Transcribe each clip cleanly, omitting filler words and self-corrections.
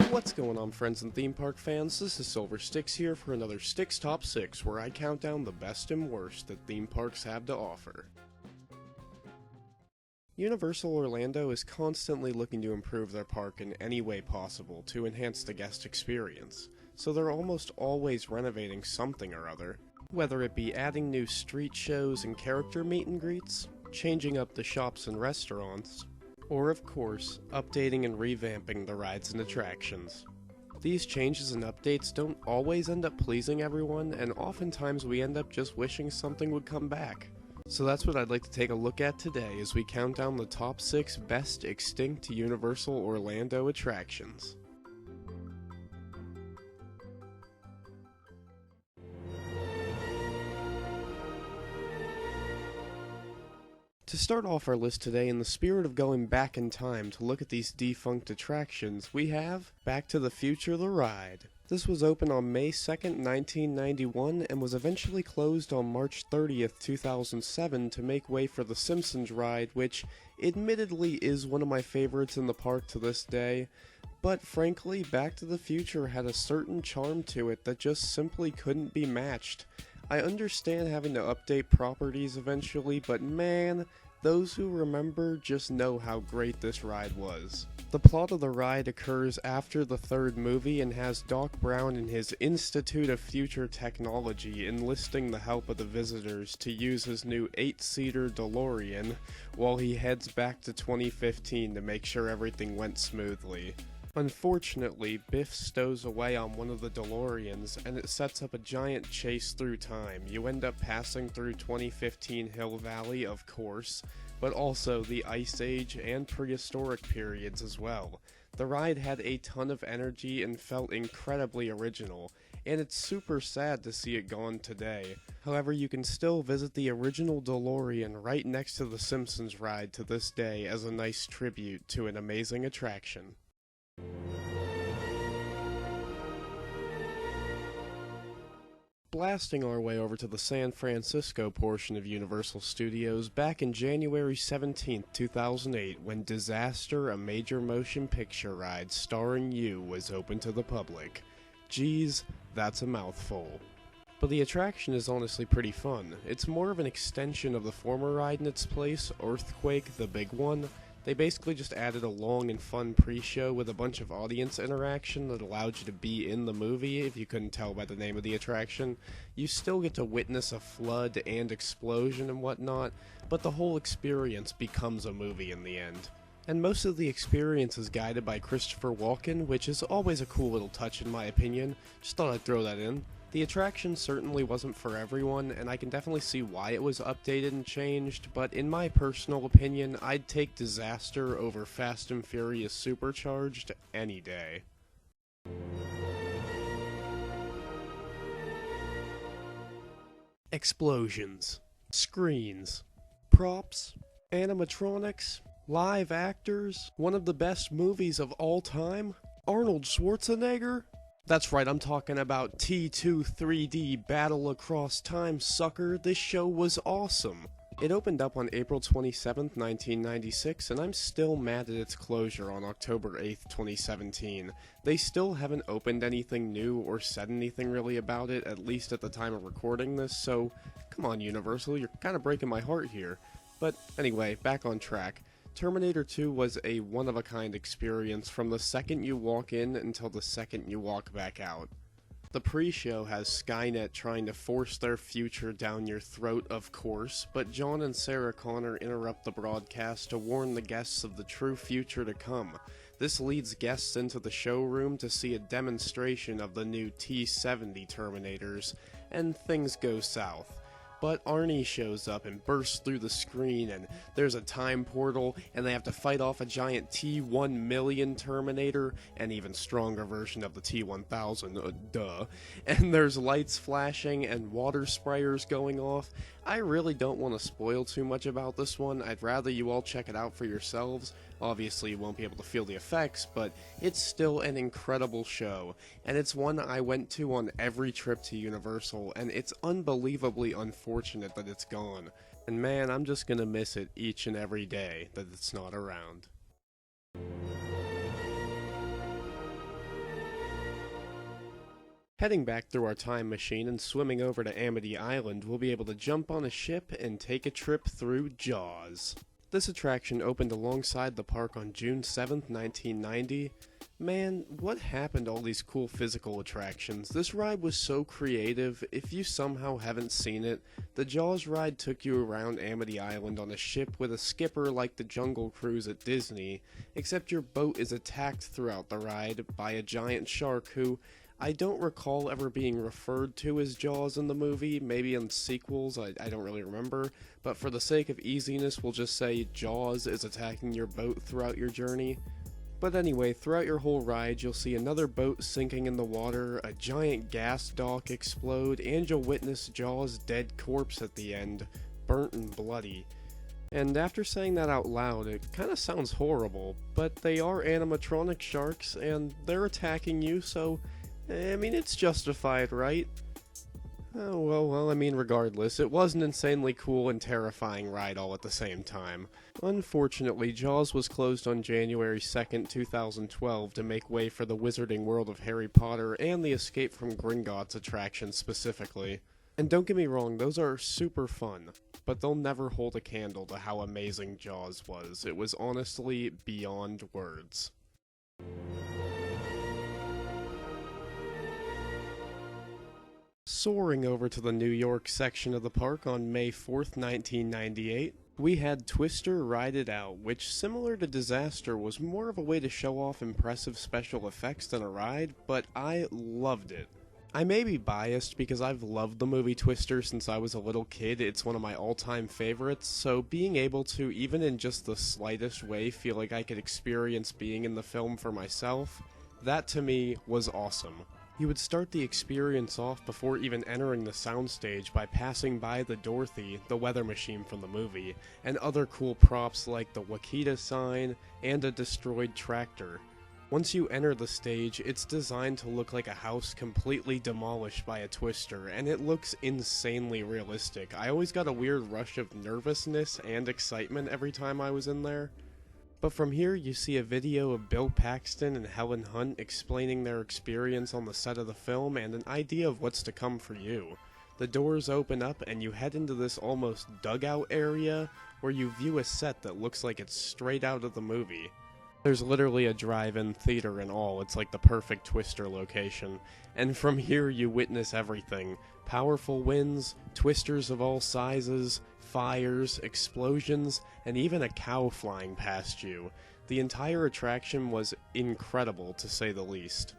What's going on, friends and theme park fans? This is Silver Stix here for another Stix Top 6, where I count down the best and worst that theme parks have to offer. Universal Orlando is constantly looking to improve their park in any way possible to enhance the guest experience, so they're almost always renovating something or other, whether it be adding new street shows and character meet and greets, changing up the shops and restaurants, or of course, updating and revamping the rides and attractions. These changes and updates don't always end up pleasing everyone, and oftentimes we end up just wishing something would come back. So that's what I'd like to take a look at today as we count down the top 6 best extinct Universal Orlando attractions. To start off our list today, in the spirit of going back in time to look at these defunct attractions, we have Back to the Future the Ride. This was opened on May 2nd, 1991 and was eventually closed on March 30th, 2007 to make way for the Simpsons ride, which admittedly is one of my favorites in the park to this day. But frankly, Back to the Future had a certain charm to it that just simply couldn't be matched. I understand having to update properties eventually, but man, those who remember just know how great this ride was. The plot of the ride occurs after the third movie and has Doc Brown and his Institute of Future Technology enlisting the help of the visitors to use his new 8-seater DeLorean while he heads back to 2015 to make sure everything went smoothly. Unfortunately, Biff stows away on one of the DeLoreans, and it sets up a giant chase through time. You end up passing through 2015 Hill Valley, of course, but also the Ice Age and prehistoric periods as well. The ride had a ton of energy and felt incredibly original, and it's super sad to see it gone today. However, you can still visit the original DeLorean right next to the Simpsons ride to this day as a nice tribute to an amazing attraction. Blasting our way over to the San Francisco portion of Universal Studios back in January 17, 2008, when Disaster, a major motion picture ride starring you, was open to the public. Geez, that's a mouthful. But the attraction is honestly pretty fun. It's more of an extension of the former ride in its place, Earthquake, the big one. They basically just added a long and fun pre-show with a bunch of audience interaction that allowed you to be in the movie if you couldn't tell by the name of the attraction. You still get to witness a flood and explosion and whatnot, but the whole experience becomes a movie in the end. And most of the experience is guided by Christopher Walken, which is always a cool little touch in my opinion. Just thought I'd throw that in. The attraction certainly wasn't for everyone, and I can definitely see why it was updated and changed, but in my personal opinion, I'd take Disaster over Fast and Furious Supercharged any day. Explosions, screens, props, animatronics, live actors, one of the best movies of all time, Arnold Schwarzenegger. That's right, I'm talking about T2 3D Battle Across Time, sucker. This show was awesome. It opened up on April 27th, 1996, and I'm still mad at its closure on October 8th, 2017. They still haven't opened anything new or said anything really about it, at least at the time of recording this, so come on Universal, you're kind of breaking my heart here. But anyway, back on track. Terminator 2 was a one-of-a-kind experience from the second you walk in until the second you walk back out. The pre-show has Skynet trying to force their future down your throat, of course, but John and Sarah Connor interrupt the broadcast to warn the guests of the true future to come. This leads guests into the showroom to see a demonstration of the new T-70 Terminators, and things go south. But Arnie shows up and bursts through the screen, and there's a time portal, and they have to fight off a giant T-1 million Terminator, an even stronger version of the T-1000, duh. And there's lights flashing and water sprayers going off. I really don't want to spoil too much about this one. I'd rather you all check it out for yourselves. Obviously you won't be able to feel the effects, but it's still an incredible show, and it's one I went to on every trip to Universal, and it's unbelievably unfortunate that it's gone. And man, I'm just gonna miss it each and every day that it's not around. Heading back through our time machine and swimming over to Amity Island, we'll be able to jump on a ship and take a trip through Jaws. This attraction opened alongside the park on June 7th, 1990. Man, what happened to all these cool physical attractions? This ride was so creative. If you somehow haven't seen it, the Jaws ride took you around Amity Island on a ship with a skipper like the Jungle Cruise at Disney, except your boat is attacked throughout the ride by a giant shark who I don't recall ever being referred to as Jaws in the movie, maybe in sequels, I don't really remember, but for the sake of easiness we'll just say Jaws is attacking your boat throughout your journey. But anyway, throughout your whole ride, you'll see another boat sinking in the water, a giant gas dock explode, and you'll witness Jaws' dead corpse at the end, burnt and bloody. And after saying that out loud, it kinda sounds horrible, but they are animatronic sharks, and they're attacking you, so, I mean, it's justified, right? Oh, well, I mean, regardless, it was an insanely cool and terrifying ride all at the same time. Unfortunately, Jaws was closed on January 2nd, 2012 to make way for the Wizarding World of Harry Potter and the Escape from Gringotts attraction specifically. And don't get me wrong, those are super fun, but they'll never hold a candle to how amazing Jaws was. It was honestly beyond words. Soaring over to the New York section of the park on May 4th, 1998, we had Twister Ride It Out, which, similar to Disaster, was more of a way to show off impressive special effects than a ride, but I loved it. I may be biased because I've loved the movie Twister since I was a little kid. It's one of my all-time favorites, so being able to, even in just the slightest way, feel like I could experience being in the film for myself, that to me was awesome. You would start the experience off before even entering the soundstage by passing by the Dorothy, the weather machine from the movie, and other cool props like the Wakita sign and a destroyed tractor. Once you enter the stage, it's designed to look like a house completely demolished by a twister, and it looks insanely realistic. I always got a weird rush of nervousness and excitement every time I was in there. But from here, you see a video of Bill Paxton and Helen Hunt explaining their experience on the set of the film and an idea of what's to come for you. The doors open up and you head into this almost dugout area where you view a set that looks like it's straight out of the movie. There's literally a drive-in theater and all. It's like the perfect Twister location. And from here you witness everything. Powerful winds, twisters of all sizes, fires, explosions, and even a cow flying past you. The entire attraction was incredible, to say the least.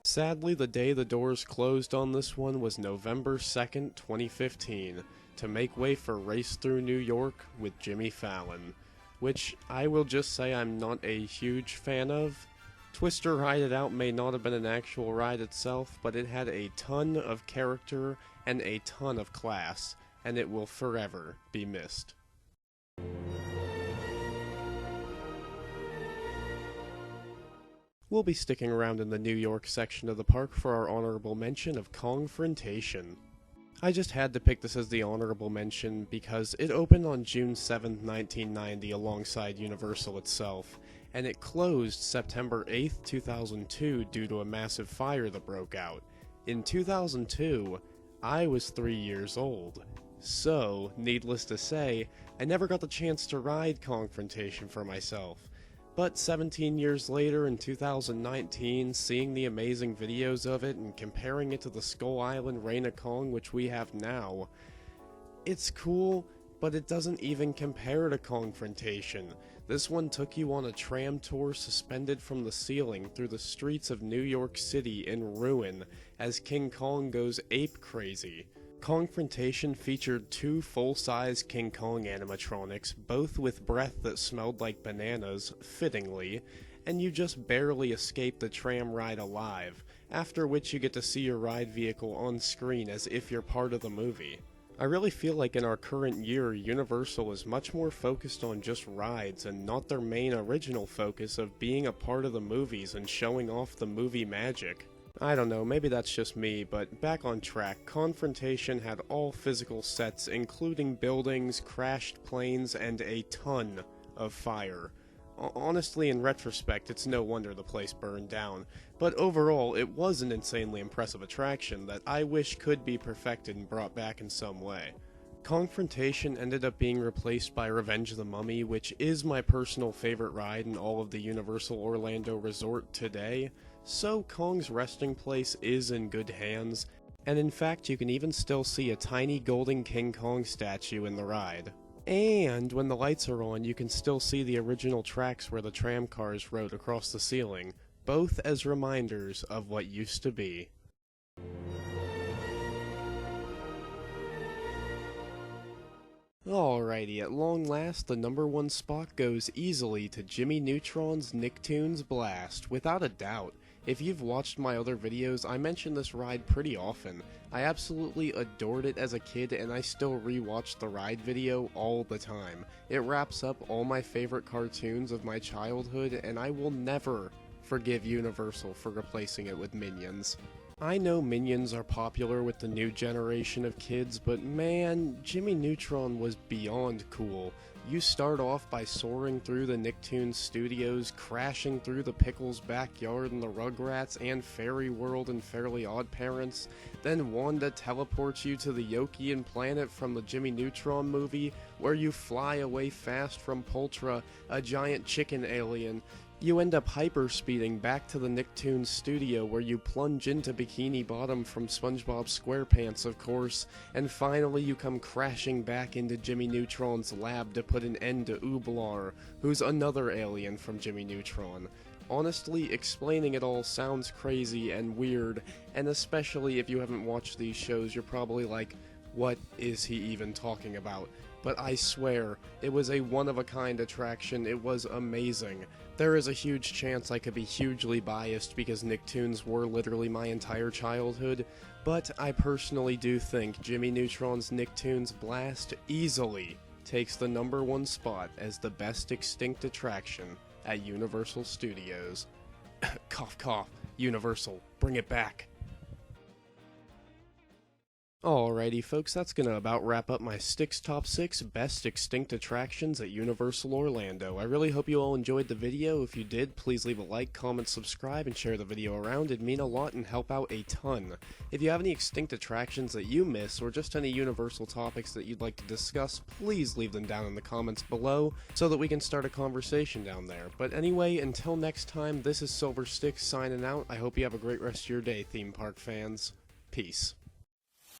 Sadly, the day the doors closed on this one was November 2nd, 2015, to make way for Race Through New York with Jimmy Fallon, which I will just say I'm not a huge fan of. Twister Ride It Out may not have been an actual ride itself, but it had a ton of character and a ton of class, and it will forever be missed. We'll be sticking around in the New York section of the park for our honorable mention of Kongfrontation. I just had to pick this as the honorable mention because it opened on June 7, 1990 alongside Universal itself, and it closed September 8, 2002 due to a massive fire that broke out. In 2002, I was 3 years old. So, needless to say, I never got the chance to ride Kongfrontation for myself. But 17 years later, in 2019, seeing the amazing videos of it and comparing it to the Skull Island Reign of Kong which we have now, it's cool, but it doesn't even compare to Kongfrontation. This one took you on a tram tour suspended from the ceiling through the streets of New York City in ruin as King Kong goes ape crazy. Kongfrontation featured 2 full-size King Kong animatronics, both with breath that smelled like bananas, fittingly, and you just barely escape the tram ride alive, after which you get to see your ride vehicle on screen as if you're part of the movie. I really feel like in our current year, Universal is much more focused on just rides and not their main original focus of being a part of the movies and showing off the movie magic. I don't know, maybe that's just me, but back on track, Kongfrontation had all physical sets including buildings, crashed planes, and a ton of fire. Honestly, in retrospect, it's no wonder the place burned down, but overall, it was an insanely impressive attraction that I wish could be perfected and brought back in some way. Kongfrontation ended up being replaced by Revenge of the Mummy, which is my personal favorite ride in all of the Universal Orlando Resort today, so Kong's resting place is in good hands, and in fact you can even still see a tiny golden King Kong statue in the ride. And when the lights are on, you can still see the original tracks where the tram cars rode across the ceiling, both as reminders of what used to be. Alrighty, at long last, the number one spot goes easily to Jimmy Neutron's Nicktoons Blast, without a doubt. If you've watched my other videos, I mention this ride pretty often. I absolutely adored it as a kid, and I still rewatch the ride video all the time. It wraps up all my favorite cartoons of my childhood, and I will never forgive Universal for replacing it with Minions. I know Minions are popular with the new generation of kids, but man, Jimmy Neutron was beyond cool. You start off by soaring through the Nicktoons studios, crashing through the Pickles' backyard and the Rugrats and Fairy World and Fairly Odd Parents, then Wanda teleports you to the Yokian planet from the Jimmy Neutron movie, where you fly away fast from Poltra, a giant chicken alien. You end up hyperspeeding back to the Nicktoons studio where you plunge into Bikini Bottom from SpongeBob SquarePants, of course, and finally you come crashing back into Jimmy Neutron's lab to put an end to Ooblar, who's another alien from Jimmy Neutron. Honestly, explaining it all sounds crazy and weird, and especially if you haven't watched these shows, you're probably like, what is he even talking about? But I swear, it was a one-of-a-kind attraction. It was amazing. There is a huge chance I could be hugely biased because Nicktoons were literally my entire childhood, but I personally do think Jimmy Neutron's Nicktoons Blast easily takes the number one spot as the best extinct attraction at Universal Studios. Cough cough, Universal, bring it back. Alrighty folks, that's gonna about wrap up my Stix Top 6 Best Extinct Attractions at Universal Orlando. I really hope you all enjoyed the video. If you did, please leave a like, comment, subscribe, and share the video around. It'd mean a lot and help out a ton. If you have any extinct attractions that you miss, or just any Universal topics that you'd like to discuss, please leave them down in the comments below, so that we can start a conversation down there. But anyway, until next time, this is Silver Stix signing out. I hope you have a great rest of your day, theme park fans. Peace.